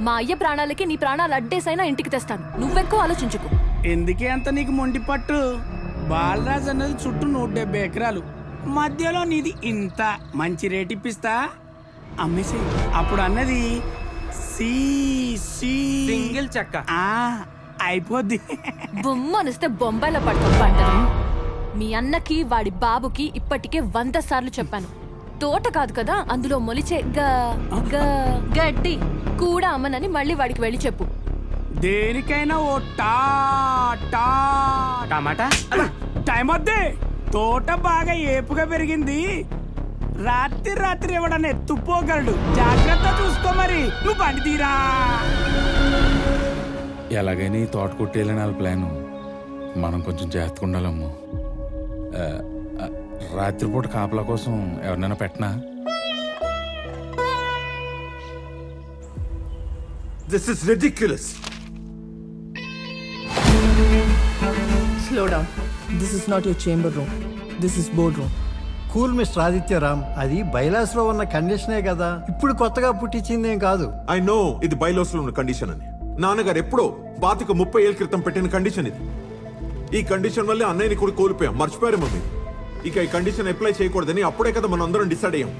మా అయ్య ప్రాణాలకి నీ ప్రాణాలు అడ్డేసైనా ఇంటికి తెస్తాను. నువ్వెక్కువ ఆలోచించుకో. ఎందుకే అంత నీకు మొండి పట్టు? బాలరాజ్ అన్నది చుట్టూ 170 ఎకరాలు, మధ్యలో నీది ఇంత. మంచి రేట్ ఇప్పిస్తా, అమ్మేసి. అప్పుడు అన్నది సి సి సింగిల్ చెక్క. అయిపోద్ది. బొమ్మనిస్తే బొంబాయిలో పడతాం పంటలు. మీ అన్నకి వాడి బాబుకి ఇప్పటికే 100 సార్లు చెప్పాను, తోట కాదు కదా అందులో మొలిచే గడ్డి కూడా అమ్మనని మళ్ళీ వాడికి వెళ్ళి చెప్పు. దేనికైనా ఓ టా టా టమాటా టైం వద్దే. తోట బాగా ఏపుగా పెరిగింది, రాత్రి ఎవడన్నా ఎత్తుపోగలడు. జాగ్రత్త చూసుకో. మరి నువ్వు బండి తీరా. ఎలాగైనా ఈ తోట కొట్టేయాలని వాళ్ళ ప్లాను. మనం కొంచెం జాగ్రత్తగా ఉండాలమ్మో. రాత్రిపూట కాపలా కోసం ఎవరినైనా పెట్టనా? This is ridiculous. Slow down. This is not your chamber room. This is board room. Cool mister Adityaram, అది బైలాస్ లో ఉన్న కండిషనే కదా, ఇప్పుడు కొత్తగా పుట్టించిందేం కాదు. I know ఇది బైలాస్ లో ఉన్న కండిషన్ అని. నాన్నగారు ఎప్పుడో 30 ఏళ్ల క్రితం పెట్టిన కండిషన్ ఇది. ఈ కండిషన్ వల్లే అన్నయ్యని కూడా కోల్పోయాం. మర్చిపోయారు మమ్మీ. ఇక ఈ కండిషన్ అప్లై చేయకూడదని అప్పుడే కదా మనం అందరం డిసైడ్ అయ్యాం.